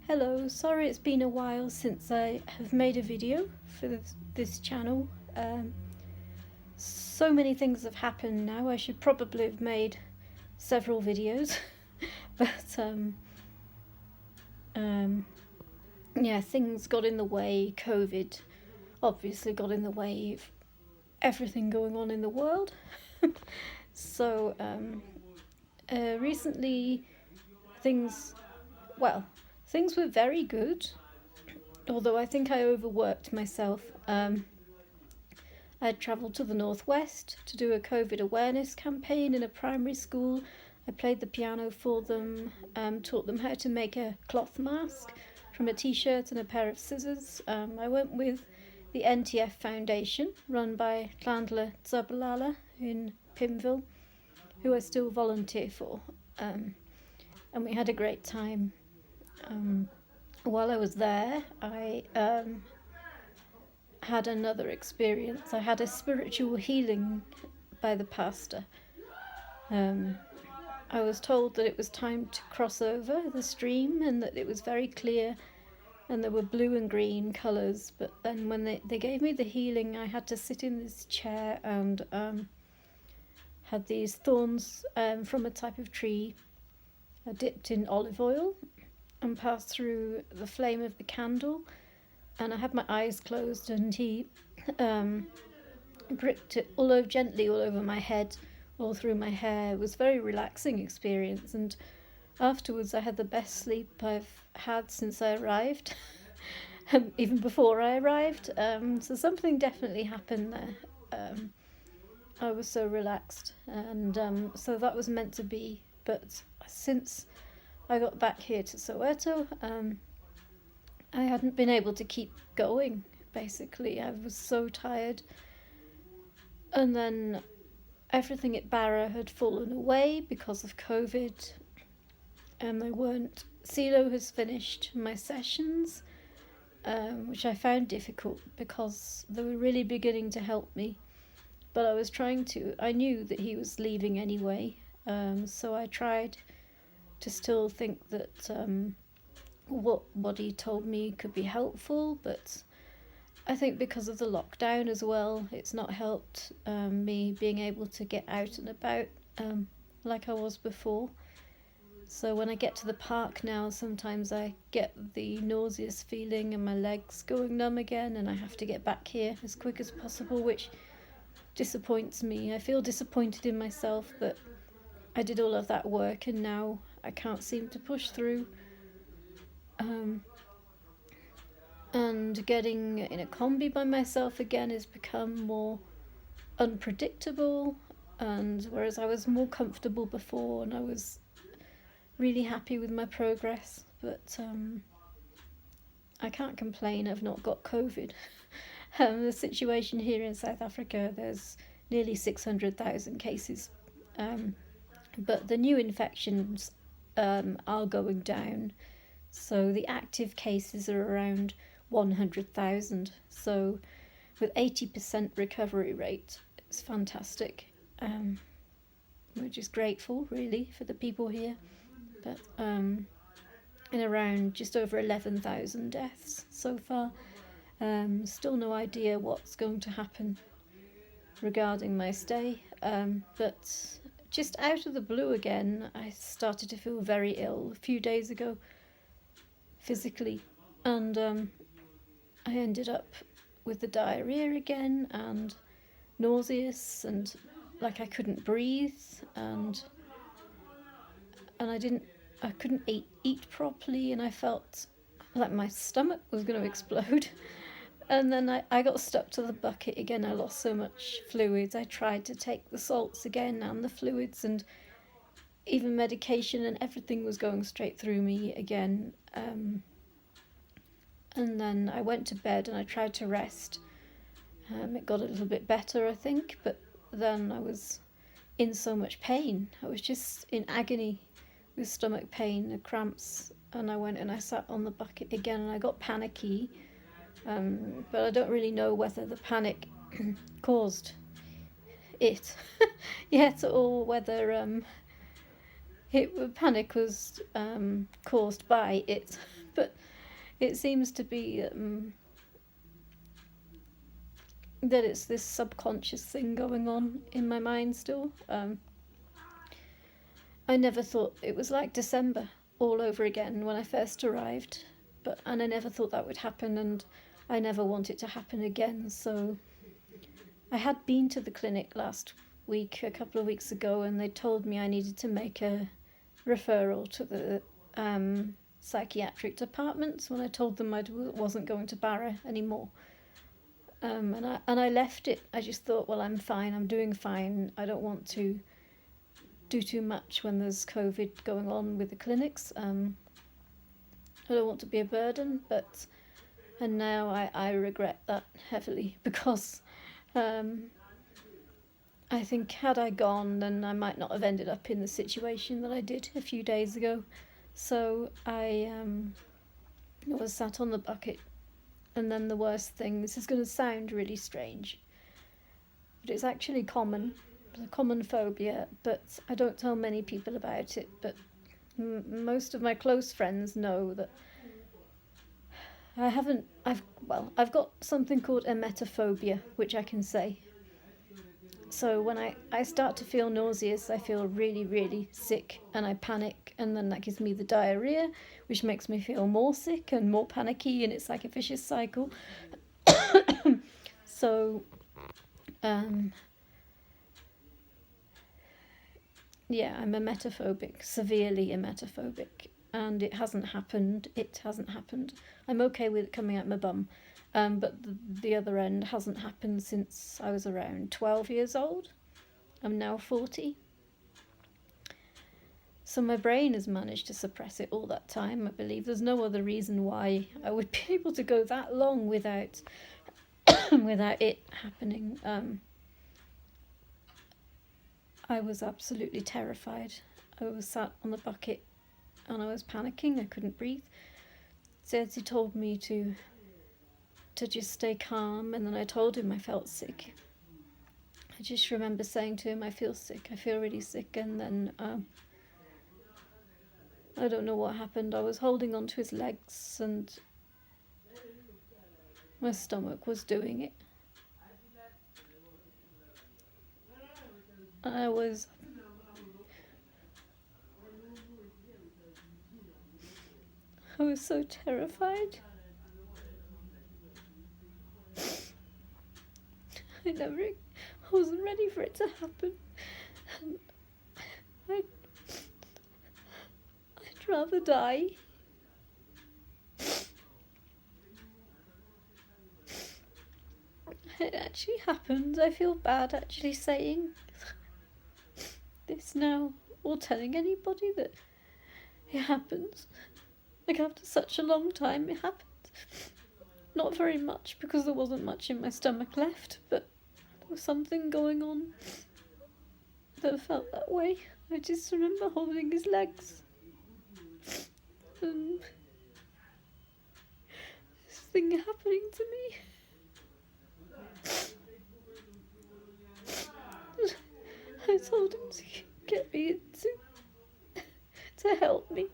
Hello, sorry it's been a while since I have made a video for this channel. So many things have happened now. I should probably have made several videos, but yeah, things got in the way. COVID obviously got in the way of everything going on in the world. So recently things were very good, although I think I overworked myself. I travelled to the northwest to do a COVID awareness campaign in a primary school. I played the piano for them, taught them how to make a cloth mask from a t-shirt and a pair of scissors. I went with the NTF Foundation, run by Clandler Zabalala in Pimville, who I still volunteer for, and we had a great time. While I was there, I had another experience. I had a spiritual healing by the pastor. I was told that it was time to cross over the stream and that it was very clear and there were blue and green colours, but then when they gave me the healing, I had to sit in this chair and had these thorns from a type of tree dipped in olive oil and passed through the flame of the candle, and I had my eyes closed, and he gripped it gently all over my head, all through my hair. It was a very relaxing experience, and afterwards I had the best sleep I've had since I arrived, even before I arrived. So something definitely happened there. I was so relaxed, and so that was meant to be. But since I got back here to Soweto, I hadn't been able to keep going, basically. I was so tired. And then everything at Barra had fallen away because of COVID, and they weren't. CELO has finished my sessions, which I found difficult because they were really beginning to help me. But I knew that he was leaving anyway, so I tried to still think that what he told me could be helpful, but I think because of the lockdown as well, it's not helped me being able to get out and about like I was before. So when I get to the park now, sometimes I get the nauseous feeling and my legs going numb again, and I have to get back here as quick as possible, which disappoints me. I feel disappointed in myself that I did all of that work and now I can't seem to push through. And getting in a combi by myself again has become more unpredictable, and whereas I was more comfortable before and I was really happy with my progress, but I can't complain. I've not got COVID. The situation here in South Africa, there's nearly 600,000 cases, but the new infections are going down. So the active cases are around 100,000. So with 80% recovery rate, it's fantastic. We're just grateful, really, for the people here. But in around just over 11,000 deaths so far. Still no idea what's going to happen regarding my stay. But just out of the blue again, I started to feel very ill a few days ago, physically, and I ended up with the diarrhea again and nauseous and like I couldn't breathe, and I couldn't eat properly, and I felt like my stomach was going to explode. And then I got stuck to the bucket again. I lost so much fluids. I tried to take the salts again and the fluids and even medication, and everything was going straight through me again. And then I went to bed and I tried to rest. It got a little bit better, I think, but then I was in so much pain. I was just in agony with stomach pain and cramps, and I went and I sat on the bucket again, and I got panicky. But I don't really know whether the panic caused it yet, or whether panic was caused by it. But it seems to be that it's this subconscious thing going on in my mind still. I never thought it was like December all over again when I first arrived, and I never thought that would happen, and I never want it to happen again. So I had been to the clinic last week, a couple of weeks ago, and they told me I needed to make a referral to the psychiatric department when I told them I wasn't going to Barra anymore. And I left it. I just thought, well, I'm fine. I'm doing fine. I don't want to do too much when there's COVID going on with the clinics. I don't want to be a burden, and now I regret that heavily, because I think had I gone, then I might not have ended up in the situation that I did a few days ago. So I was sat on the bucket, and then the worst thing, this is going to sound really strange, but it's actually common. It's a common phobia, but I don't tell many people about it, but most of my close friends know that I've got something called emetophobia, which I can say. So when I start to feel nauseous, I feel really, really sick, and I panic, and then that gives me the diarrhea, which makes me feel more sick and more panicky, and it's like a vicious cycle. So, yeah, I'm emetophobic, severely emetophobic, and it hasn't happened. I'm okay with it coming out my bum. But the other end hasn't happened since I was around 12 years old. I'm now 40. So my brain has managed to suppress it all that time, I believe. There's no other reason why I would be able to go that long without without it happening. I was absolutely terrified. I was sat on the bucket and I was panicking. I couldn't breathe. Sergi told me to just stay calm, and then I told him I felt sick. I just remember saying to him, I feel sick, I feel really sick, and then I don't know what happened. I was holding onto his legs and my stomach was doing it. I was so terrified. I wasn't ready for it to happen. I'd rather die. It actually happened. I feel bad actually saying this now, or telling anybody that it happened. Like, after such a long time, it happened. Not very much, because there wasn't much in my stomach left, but there was something going on that felt that way. I just remember holding his legs. And this thing happening to me. I told him to get me to help me.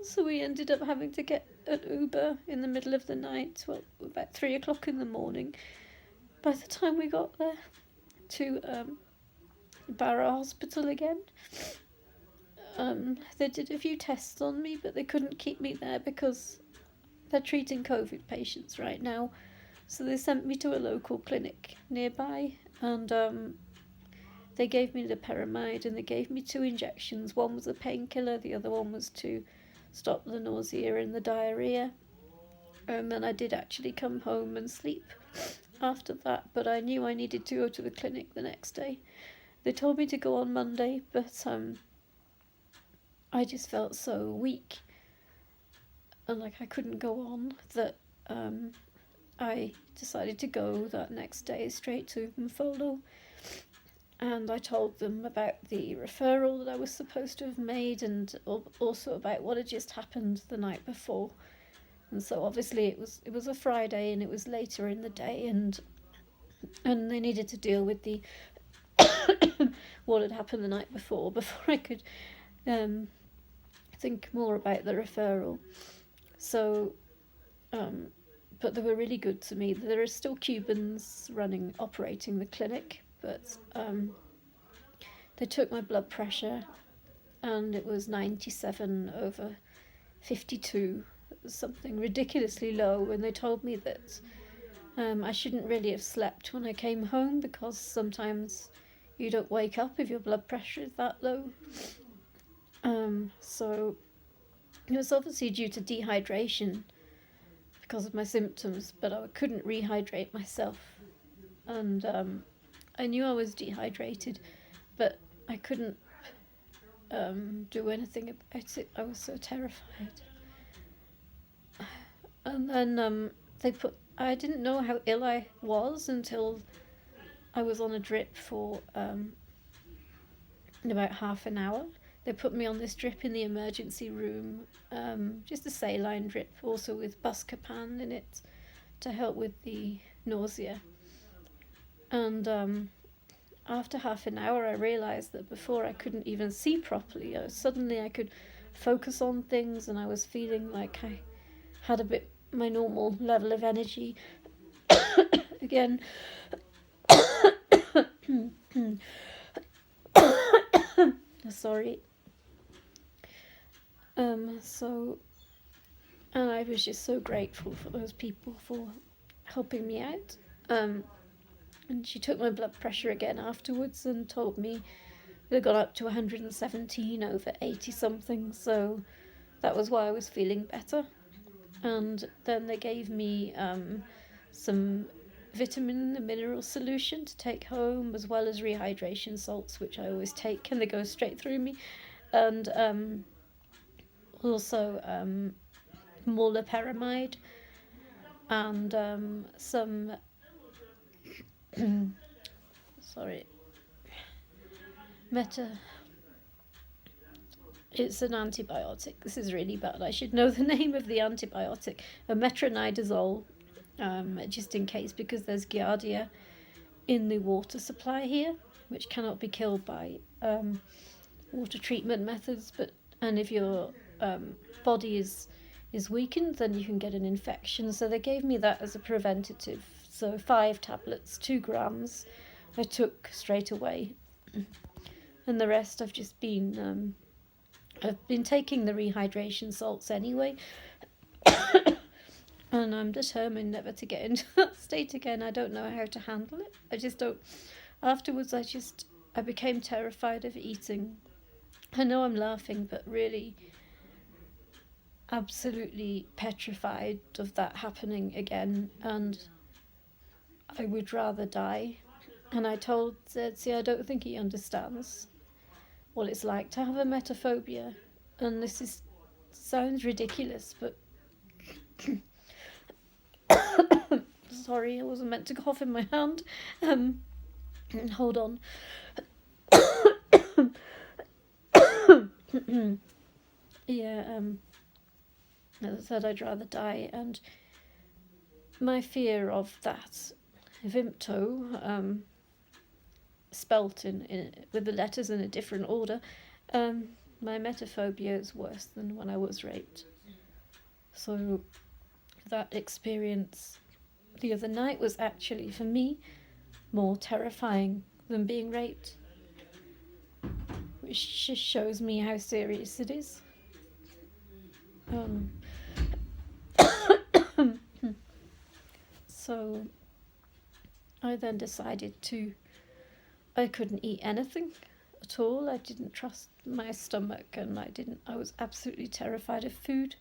So we ended up having to get an Uber in the middle of the night, well, about 3 o'clock in the morning. By the time we got there to Barra Hospital again, they did a few tests on me, but they couldn't keep me there because they're treating COVID patients right now. So they sent me to a local clinic nearby, and they gave me the pyramide, and they gave me 2 injections. One was a painkiller, the other one was to stop the nausea and the diarrhea. And then I did actually come home and sleep after that, but I knew I needed to go to the clinic the next day. They told me to go on Monday, but I just felt so weak and like I couldn't go on that I decided to go that next day straight to Mfolo. And I told them about the referral that I was supposed to have made, and also about what had just happened the night before. And so obviously it was a Friday, and it was later in the day, and they needed to deal with the what had happened the night before I could think more about the referral. So, but they were really good to me. There are still Cubans operating the clinic, but they took my blood pressure, and it was 97/52, something ridiculously low, and they told me that I shouldn't really have slept when I came home, because sometimes you don't wake up if your blood pressure is that low. So it was obviously due to dehydration because of my symptoms, but I couldn't rehydrate myself, and I knew I was dehydrated, but I couldn't do anything about it. I was so terrified. And then I didn't know how ill I was until I was on a drip for about half an hour. They put me on this drip in the emergency room, just a saline drip, also with buscopan in it to help with the nausea. And after half an hour, I realised that before I couldn't even see properly. Suddenly I could focus on things, and I was feeling like I had my normal level of energy again. Sorry. And I was just so grateful for those people for helping me out. And she took my blood pressure again afterwards and told me it had gone up to 117/80 something, so that was why I was feeling better. And then they gave me some vitamin and mineral solution to take home, as well as rehydration salts, which I always take, and they go straight through me. And also molnupiravir and some it's an antibiotic. This is really bad. I should know the name of the antibiotic. A metronidazole, just in case, because there's giardia in the water supply here, which cannot be killed by water treatment methods. And if your body is weakened, then you can get an infection. So they gave me that as a preventative. So 5 tablets, 2 grams, I took straight away, and the rest I've just been I've been taking the rehydration salts anyway, and I'm determined never to get into that state again. I don't know how to handle it. I just don't. Afterwards, I became terrified of eating. I know I'm laughing, but really absolutely petrified of that happening again, and I would rather die. And I told Zedzi I don't think he understands what it's like to have a metaphobia, and this sounds ridiculous, but sorry, I wasn't meant to cough in my hand. Hold on. Yeah, as I said, I'd rather die, and my fear of that Vimto, spelt in with the letters in a different order, my metaphobia is worse than when I was raped. So that experience the other night was actually, for me, more terrifying than being raped, which just shows me how serious it is. So I then decided I couldn't eat anything at all. I didn't trust my stomach, and I was absolutely terrified of food.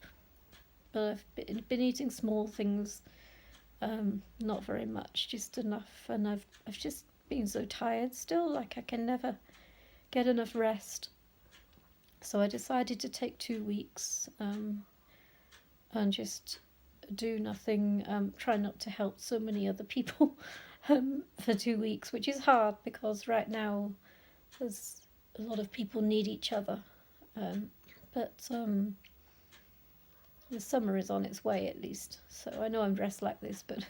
But I've been eating small things, not very much, just enough, and I've just been so tired still, like I can never get enough rest. So I decided to take 2 weeks and just do nothing, try not to help so many other people for 2 weeks, which is hard because right now there's a lot of people need each other. But the summer is on its way, at least. So I know I'm dressed like this, but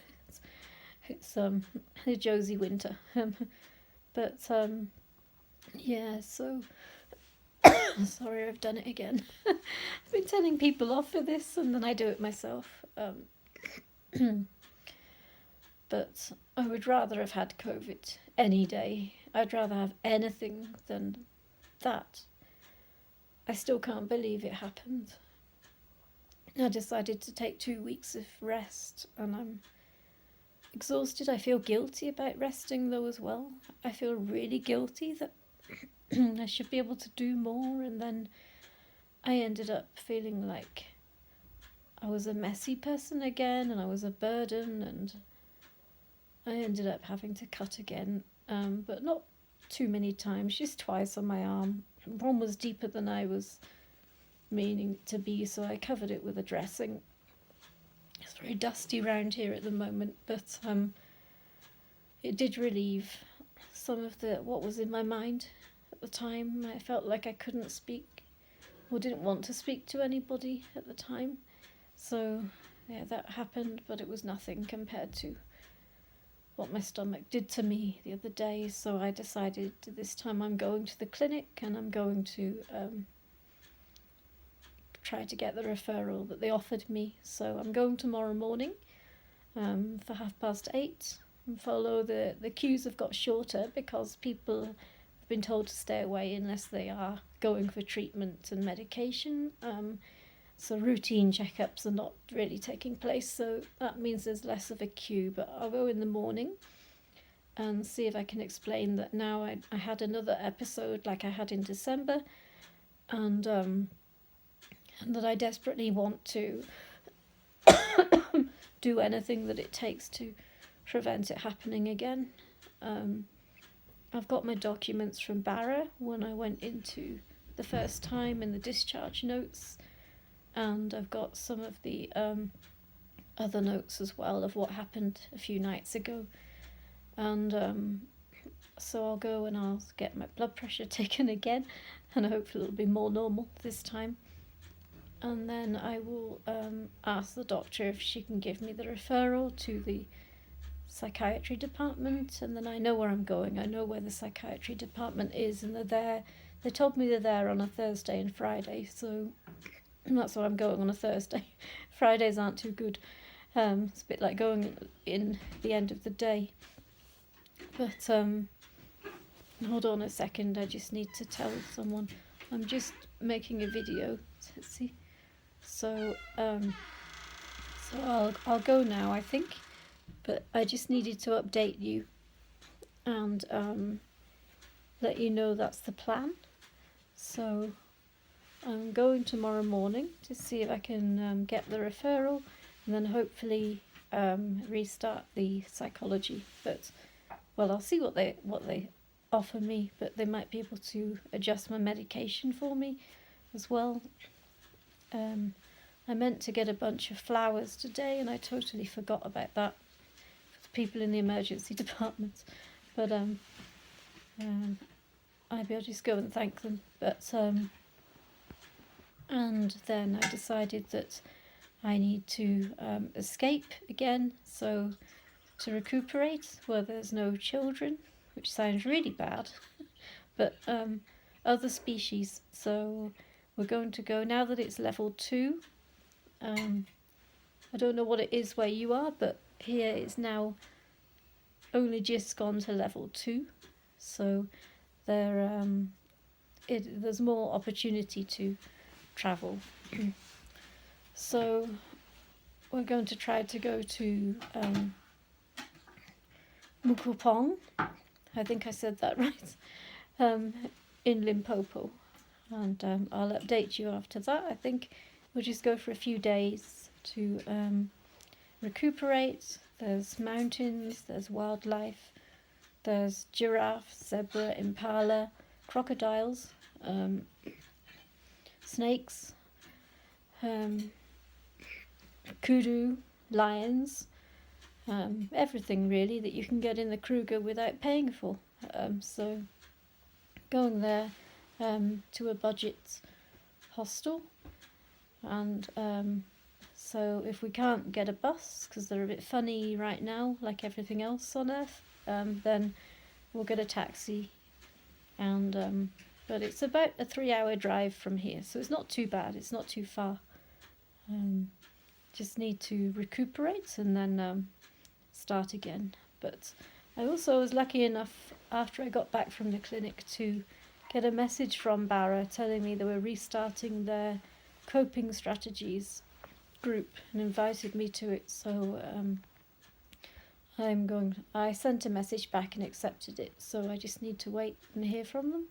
it's a Josie winter. But yeah, so Sorry, I've done it again. I've been telling people off for this and then I do it myself. But I would rather have had COVID any day. I'd rather have anything than that. I still can't believe it happened. I decided to take 2 weeks of rest and I'm exhausted. I feel guilty about resting though as well. I feel really guilty that I should be able to do more, and then I ended up feeling like I was a messy person again and I was a burden, and I ended up having to cut again, but not too many times, just twice on my arm. One was deeper than I was meaning it to be, so I covered it with a dressing. It's very dusty round here at the moment, but it did relieve some of what was in my mind at the time. I felt like I couldn't speak or didn't want to speak to anybody at the time. So yeah, that happened, but it was nothing compared to what my stomach did to me the other day. So I decided this time I'm going to the clinic and I'm going to try to get the referral that they offered me. So I'm going tomorrow morning for 8:30, and follow the queues have got shorter because people have been told to stay away unless they are going for treatment and medication. So routine checkups are not really taking place, so that means there's less of a queue. But I'll go in the morning and see if I can explain that now I had another episode like I had in December, and that I desperately want to do anything that it takes to prevent it happening again. I've got my documents from Barra when I went into the first time in the discharge notes, and I've got some of the other notes as well of what happened a few nights ago. And so I'll go and I'll get my blood pressure taken again, and hopefully it'll be more normal this time. And then I will ask the doctor if she can give me the referral to the psychiatry department, and then I know where I'm going. I know where the psychiatry department is, and they're there. They told me they're there on a Thursday and Friday, so that's why I'm going on a Thursday. Fridays aren't too good. It's a bit like going in the end of the day. But hold on a second, I just need to tell someone. I'm just making a video. Let's see. So I'll go now, I think. But I just needed to update you and let you know that's the plan. So I'm going tomorrow morning to see if I can get the referral, and then hopefully restart the psychology. But I'll see what they offer me, but they might be able to adjust my medication for me as well. I meant to get a bunch of flowers today and I totally forgot about that for the people in the emergency department, but maybe I'll just go and thank them. But and then I decided that I need to escape again, so to recuperate where there's no children, which sounds really bad, but other species. So we're going to go, now that it's level 2, I don't know what it is where you are, but here it's now only just gone to level 2, so there's more opportunity to travel. So we're going to try to go to Mukupong, I think I said that right, in Limpopo, and I'll update you after that. I think we'll just go for a few days to recuperate. There's mountains, there's wildlife, there's giraffe, zebra, impala, crocodiles, snakes, kudu, lions, everything really that you can get in the Kruger without paying for. So going there to a budget hostel, and so if we can't get a bus because they're a bit funny right now, like everything else on Earth, then we'll get a taxi, and but it's about a 3-hour drive from here, so it's not too bad. It's not too far. Just need to recuperate and then start again. But I also was lucky enough after I got back from the clinic to get a message from Barra telling me they were restarting their coping strategies group and invited me to it. So I sent a message back and accepted it. So I just need to wait and hear from them.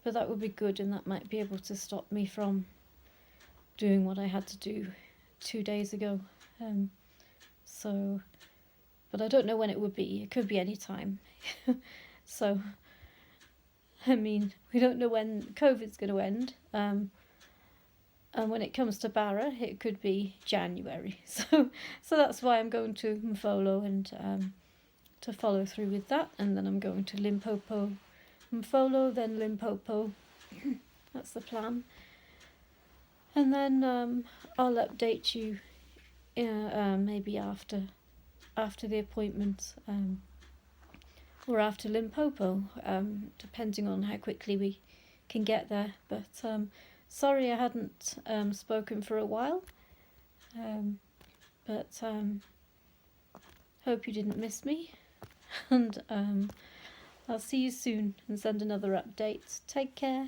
But that would be good, and that might be able to stop me from doing what I had to do 2 days ago. But I don't know when it would be. It could be any time. So, I mean, we don't know when COVID's going to end. And when it comes to Barra, it could be January. So that's why I'm going to Mfolo and to follow through with that. And then I'm going to Limpopo, Mfolo, then Limpopo. That's the plan. And then I'll update you maybe after the appointment or after Limpopo, depending on how quickly we can get there. But sorry I hadn't spoken for a while, but hope you didn't miss me, and I'll see you soon and send another update. Take care.